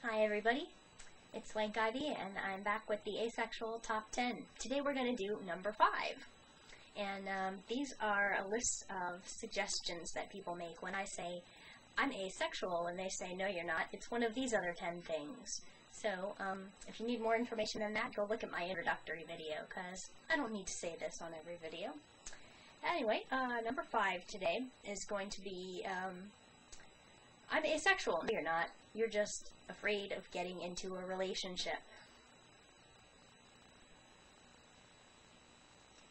Hi everybody, it's Swankivy and I'm back with the Asexual Top 10. Today we're going to do number 5. And these are a list of suggestions that people make when I say, I'm asexual, and they say, no you're not, it's one of these other 10 things. So if you need more information than that, go look at my introductory video, because I don't need to say this on every video. Anyway, number 5 today is going to be, I'm asexual. No, you're not. You're just afraid of getting into a relationship.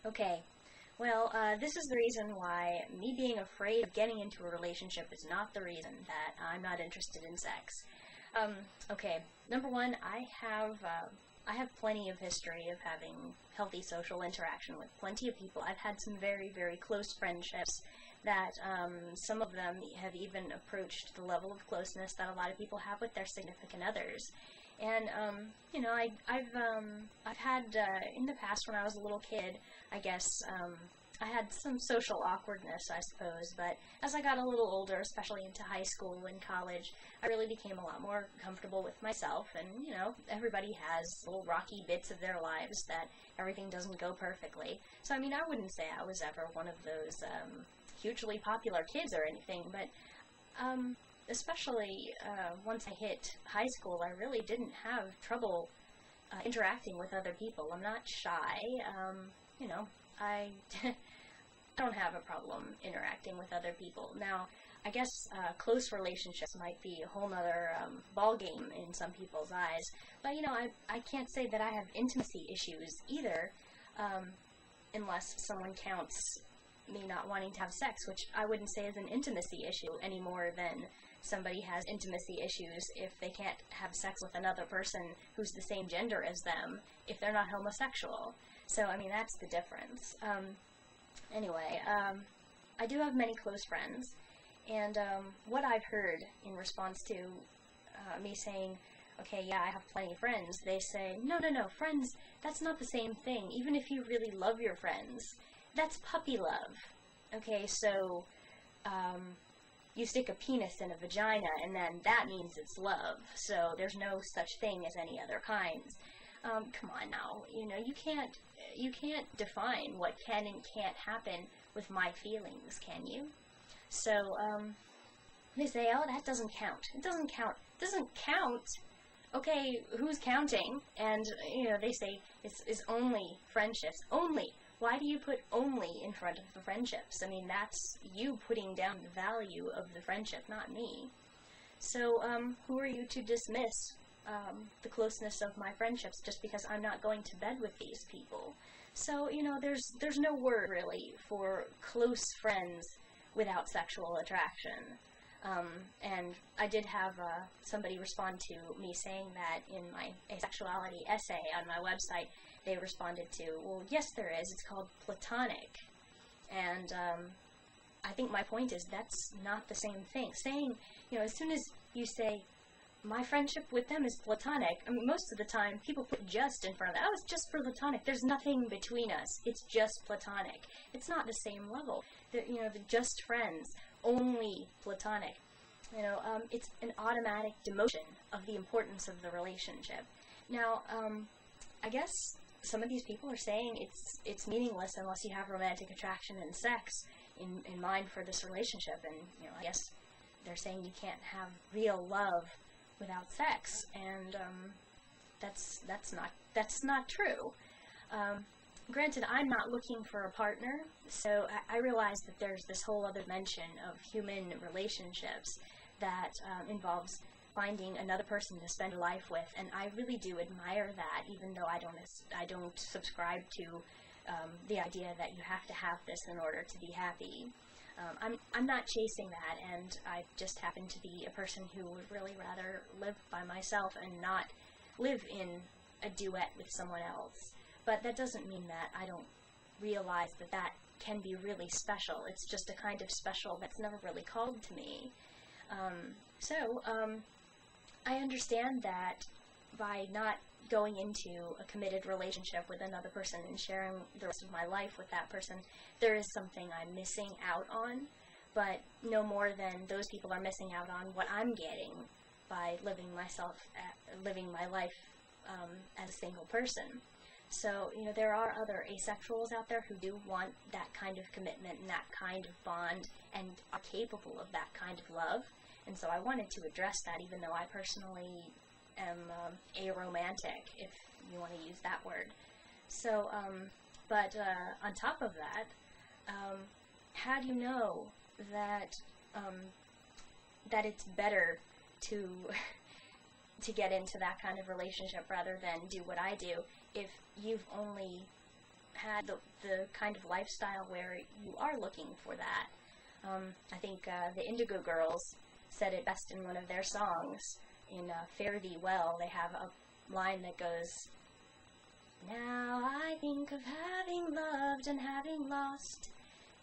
Okay, well, this is the reason why me being afraid of getting into a relationship is not the reason that I'm not interested in sex. Okay, number 1, I have plenty of history of having healthy social interaction with plenty of people. I've had some very, very close friendships that some of them have even approached the level of closeness that a lot of people have with their significant others. And you know, I've had in the past when I was a little kid, I guess I had some social awkwardness, I suppose, but as I got a little older, especially into high school and college, I really became a lot more comfortable with myself. And you know, everybody has little rocky bits of their lives that everything doesn't go perfectly. So I mean, I wouldn't say I was ever one of those hugely popular kids or anything, but especially once I hit high school, I really didn't have trouble interacting with other people. I'm not shy. You know, I don't have a problem interacting with other people. Now, I guess close relationships might be a whole nother ball game in some people's eyes, but you know, I can't say that I have intimacy issues either, unless someone counts me not wanting to have sex, which I wouldn't say is an intimacy issue any more than somebody has intimacy issues if they can't have sex with another person who's the same gender as them if they're not homosexual. So, I mean, that's the difference. Anyway, I do have many close friends, and what I've heard in response to me saying, okay, yeah, I have plenty of friends, they say, no, friends, that's not the same thing. Even if you really love your friends, that's puppy love. Okay, so you stick a penis in a vagina and then that means it's love. So there's no such thing as any other kinds. Come on now, you know, you can't define what can and can't happen with my feelings, can you? So they say, oh, that doesn't count. It doesn't count. It doesn't count. Okay, who's counting? And you know, they say it's only friendships. Only. Why do you put only in front of the friendships? I mean, that's you putting down the value of the friendship, not me. So, who are you to dismiss the closeness of my friendships just because I'm not going to bed with these people? So, you know, there's no word, really, for close friends without sexual attraction. And I did have somebody respond to me saying that in my asexuality essay on my website. They responded to, well, yes there is, it's called platonic. And I think my point is that's not the same thing. Saying, you know, as soon as you say, my friendship with them is platonic, I mean, most of the time people put just in front of that. Oh, it's just platonic. There's nothing between us. It's just platonic. It's not the same level. You know, the just friends, only platonic. You know, it's an automatic demotion of the importance of the relationship. Now, I guess some of these people are saying it's meaningless unless you have romantic attraction and sex in mind for this relationship, and you know, I guess they're saying you can't have real love without sex, and that's not true. Granted, I'm not looking for a partner, so I realize that there's this whole other dimension of human relationships that involves finding another person to spend life with, and I really do admire that, even though I don't subscribe to the idea that you have to have this in order to be happy. I'm not chasing that, and I just happen to be a person who would really rather live by myself and not live in a duet with someone else. But that doesn't mean that I don't realize that that can be really special. It's just a kind of special that's never really called to me. I understand that by not going into a committed relationship with another person and sharing the rest of my life with that person, there is something I'm missing out on, but no more than those people are missing out on what I'm getting by living my life as a single person. So, there are other asexuals out there who do want that kind of commitment and that kind of bond and are capable of that kind of love. And so I wanted to address that, even though I personally am aromantic, if you want to use that word. So, but on top of that, how do you know that that it's better to get into that kind of relationship rather than do what I do if you've only had the kind of lifestyle where you are looking for that? I think the Indigo Girls said it best in one of their songs. In Fare Thee Well, they have a line that goes, "Now I think of having loved and having lost.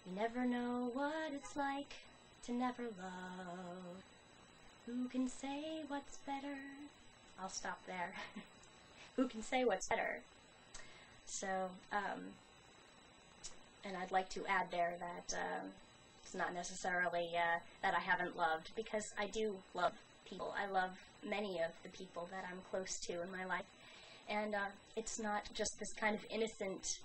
You never know what it's like to never love. Who can say what's better?" I'll stop there. Who can say what's better? So, and I'd like to add there that it's not necessarily that I haven't loved, because I do love people. I love many of the people that I'm close to in my life. And it's not just this kind of innocent,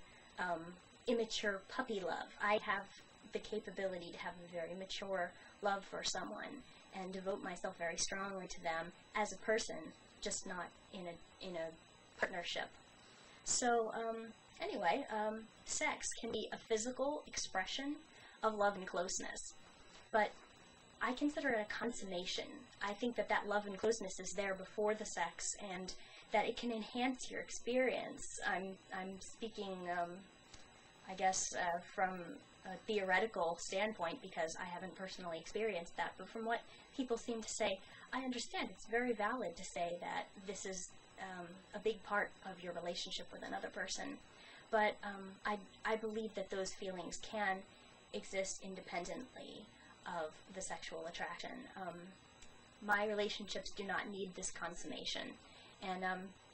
immature puppy love. I have the capability to have a very mature love for someone and devote myself very strongly to them as a person, just not in a partnership. So anyway, sex can be a physical expression of love and closeness, but I consider it a consummation. I think that love and closeness is there before the sex, and that it can enhance your experience. I'm speaking, I guess, from a theoretical standpoint, because I haven't personally experienced that, but from what people seem to say, I understand it's very valid to say that this is a big part of your relationship with another person. But I believe that those feelings can exist independently of the sexual attraction. My relationships do not need this consummation. And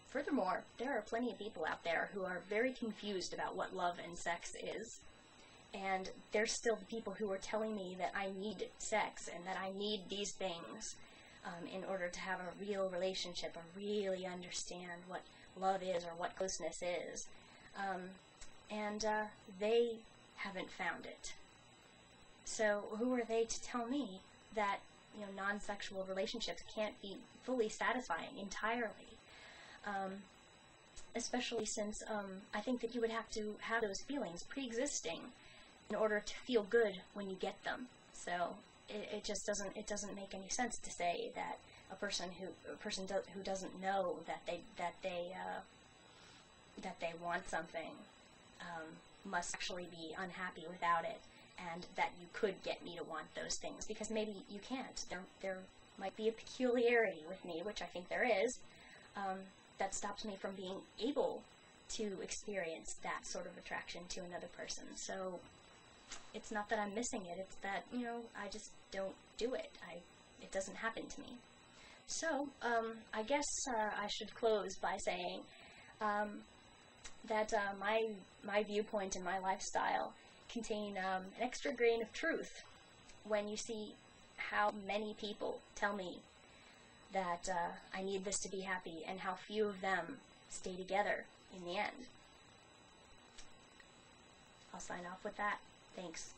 furthermore, there are plenty of people out there who are very confused about what love and sex is. And there's still the people who are telling me that I need sex and that I need these things in order to have a real relationship or really understand what love is or what closeness is. And they haven't found it. So who are they to tell me that non-sexual relationships can't be fully satisfying entirely? Especially since I think that you would have to have those feelings pre-existing in order to feel good when you get them. So it just doesn't make any sense to say that a person who doesn't know that they want something must actually be unhappy without it, and that you could get me to want those things, because maybe you can't. There might be a peculiarity with me, which I think there is, that stops me from being able to experience that sort of attraction to another person. So it's not that I'm missing it, it's that, I just don't do it. It doesn't happen to me. So, I guess I should close by saying that my viewpoint and my lifestyle contain an extra grain of truth when you see how many people tell me that I need this to be happy, and how few of them stay together in the end. I'll sign off with that. Thanks.